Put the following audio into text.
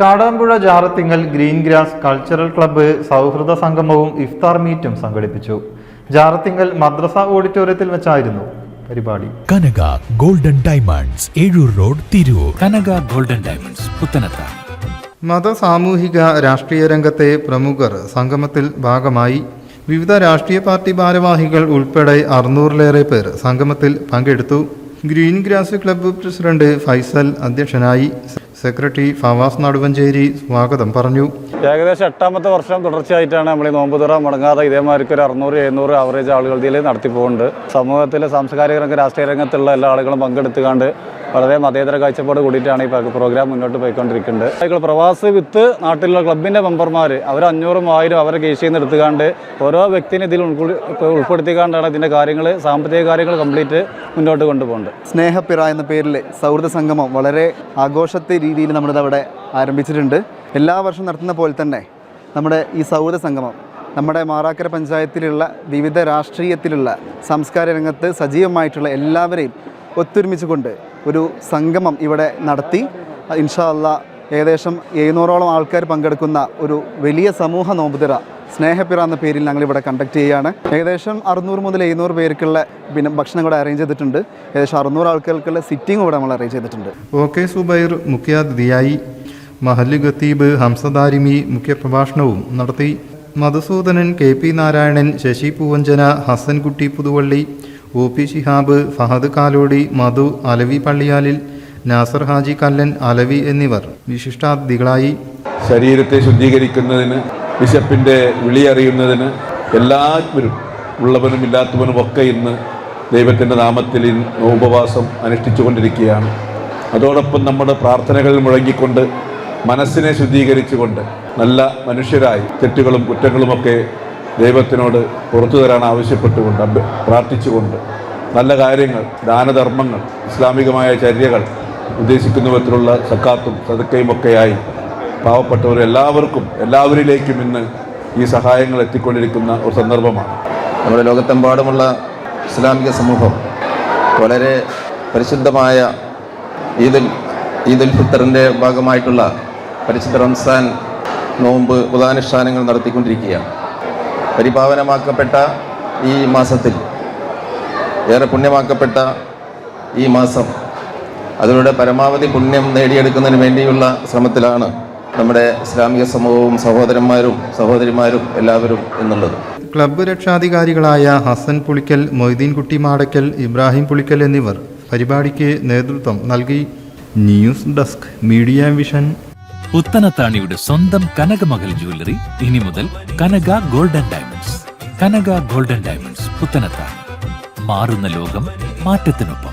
Kadampuzha Jarathingal green grass cultural club സൗഹൃദ സംഗമവും ഇഫ്താർ മീറ്റും സംഘടിപ്പിച്ചു. ജാറത്തിങ്ങൽ മദ്രസ ഓഡിറ്റോറിയത്തിൽ വെച്ചായിരുന്നു പരിപാടി. Kanaka golden diamonds, Ezhur road, Tirur. Kanaka golden diamonds, Puthanathani. മത സാമൂഹിക രാഷ്ട്രീയ രംഗത്തെ പ്രമുഖർ സംഗമത്തിൽ ഭാഗമായി. വിവിധ രാഷ്ട്രീയ പാർട്ടി ഭാരവാഹികൾ ഉൾപ്പെടെ 600-ലേറെ പേർ സംഗമത്തിൽ പങ്കെടുത്തു. Green grass club president Faisal അധ്യക്ഷനായി. സെക്രട്ടറി ഫവാസ് നടുവഞ്ചേരി സ്വാഗതം പറഞ്ഞു. ഏകദേശം 8ാമത്തെ വർഷം തുടർച്ചയായിട്ടാണ് നമ്മൾ ഈ നോമ്പ് തുറ മുടങ്ങാതെ ഇതേമാതിരിക്ക് ഒരു 600-700 ആവറേജ് ആളുകൾ ഇതിൽ നടത്തി പോകുന്നുണ്ട്. സമൂഹത്തിലെ സാംസ്കാരിക രംഗം, രാഷ്ട്രീയ രംഗത്തുള്ള എല്ലാ ആളുകളും പങ്കെടുത്തുകൊണ്ട് വളരെ മതേതര കാഴ്ചപ്പാട് കൂടിയിട്ടാണ് ഈ പ്രോഗ്രാം മുന്നോട്ട് പോയിക്കൊണ്ടിരിക്കുന്നത്. പ്രവാസി വിത്ത് നാട്ടിലുള്ള ക്ലബിൻ്റെ മെമ്പർമാർ അവർ 500-1000 അവരെ കേസിൽ നിന്ന് എടുത്തുകൊണ്ട് ഓരോ വ്യക്തിനെ ഇതിൽ ഉൾപ്പെടുത്തിക്കൊണ്ടാണ് ഇതിൻ്റെ കാര്യങ്ങൾ, സാമ്പത്തിക കാര്യങ്ങൾ കംപ്ലീറ്റ് മുന്നോട്ട് കൊണ്ടുപോകുന്നത്. സ്നേഹപ്പിറ എന്ന പേരിൽ സൗഹൃദ സംഗമം വളരെ ആഘോഷത്തെ രീതിയിൽ നമ്മളിതവിടെ ആരംഭിച്ചിട്ടുണ്ട്. എല്ലാ വർഷവും നടത്തുന്ന പോലെ തന്നെ നമ്മുടെ ഈ സൗഹൃദ സംഗമം നമ്മുടെ മാറാക്കര പഞ്ചായത്തിലുള്ള വിവിധ രാഷ്ട്രീയത്തിലുള്ള സാംസ്കാരിക രംഗത്ത് സജീവമായിട്ടുള്ള എല്ലാവരെയും ഒത്തൊരുമിച്ചുകൊണ്ട് ഒരു സംഗമം ഇവിടെ നടത്തി. ഇൻഷാ അല്ലാഹ് ഏകദേശം 700ഓളം ആൾക്കാർ പങ്കെടുക്കുന്ന ഒരു വലിയ സമൂഹ നോമ്പുതിറ സ്നേഹപ്പിറ എന്ന പേരിൽ ഞങ്ങളിവിടെ കണ്ടക്ട് ചെയ്യുകയാണ്. ഏകദേശം 600 മുതൽ 700 പേർക്കുള്ള ഭക്ഷണം കൂടെ അറേഞ്ച് ചെയ്തിട്ടുണ്ട്. ഏകദേശം 600 ആൾക്കാർക്കുള്ള സിറ്റിംഗ് കൂടെ നമ്മൾ അറേഞ്ച് ചെയ്തിട്ടുണ്ട്. OK സുബൈർ മുഖ്യാതിഥിയായി. മഹല്ല് ഖത്തീബ് ഹംസദാരിമി മുഖ്യപ്രഭാഷണവും നടത്തി. മധുസൂദനൻ, KP നാരായണൻ, ശശി പൂവഞ്ചന, ഹസൻകുട്ടി പുതുവള്ളി, OP ശിഹാബ്, ഫഹദ് കാലോടി, മധു, അലവി പള്ളിയാലിൽ, നാസർ ഹാജി കല്ലൻ, അലവി എന്നിവർ വിശിഷ്ടാതിഥികളായി. ശരീരത്തെ ശുദ്ധീകരിക്കുന്നതിന്, വിശപ്പിൻ്റെ വിളിയറിയുന്നതിന് എല്ലാവരും, ഉള്ളവനും ഇല്ലാത്തവനും ഒക്കെ ഇന്ന് ദൈവത്തിൻ്റെ നാമത്തിൽ ഉപവാസം അനുഷ്ഠിച്ചുകൊണ്ടിരിക്കുകയാണ്. അതോടൊപ്പം നമ്മുടെ പ്രാർത്ഥനകൾ മുഴങ്ങിക്കൊണ്ട് മനസ്സിനെ ശുദ്ധീകരിച്ചുകൊണ്ട് നല്ല മനുഷ്യരായി തെറ്റുകളും കുറ്റങ്ങളുമൊക്കെ ദൈവത്തിനോട് പുറത്തു തരാൻ ആവശ്യപ്പെട്ടുകൊണ്ട് പ്രാർത്ഥിച്ചുകൊണ്ട് നല്ല കാര്യങ്ങൾ, ദാനധർമ്മങ്ങൾ, ഇസ്ലാമികമായ ചര്യകൾ ഉദ്ദേശിക്കുന്ന വിധത്തിലുള്ള സക്കാത്തും സദക്കയുമൊക്കെയായി പാവപ്പെട്ടവരെല്ലാവർക്കും എല്ലാവരിലേക്കും ഇന്ന് ഈ സഹായങ്ങൾ എത്തിക്കൊണ്ടിരിക്കുന്ന ഒരു സന്ദർഭമാണ്. നമ്മുടെ ലോകത്തെമ്പാടുമുള്ള ഇസ്ലാമിക സമൂഹം വളരെ പരിശുദ്ധമായ ഈദുൽ ഫിത്തറിൻ്റെ ഭാഗമായിട്ടുള്ള പരിശുദ്ധ റംസാൻ നോമ്പ് വ്രതാനുഷ്ഠാനങ്ങൾ നടത്തിക്കൊണ്ടിരിക്കുകയാണ്. പരിപാവനമാക്കപ്പെട്ട ഈ മാസത്തിൽ, ഏറെ പുണ്യമാക്കപ്പെട്ട ഈ മാസം, അതിലൂടെ പരമാവധി പുണ്യം നേടിയെടുക്കുന്നതിന് വേണ്ടിയുള്ള ശ്രമത്തിലാണ് നമ്മുടെ ഇസ്ലാമിക സമൂഹവും സഹോദരന്മാരും സഹോദരിമാരും എല്ലാവരും എന്നുള്ളത്. ക്ലബ്ബ് രക്ഷാധികാരികളായ ഹസൻ പുളിക്കൽ, മൊയ്തീൻകുട്ടി മാടക്കൽ, ഇബ്രാഹിം പുളിക്കൽ എന്നിവർ പരിപാടിക്ക് നേതൃത്വം നൽകി. News desk, media vision. പുത്തനത്താണിയുടെ സ്വന്തം കനകമകൽ ജ്വല്ലറി ഇനി മുതൽ Kanaka golden diamonds. Kanaka golden diamonds, Puthanathani. മാറുന്ന ലോകം, മാറ്റത്തിനൊപ്പം.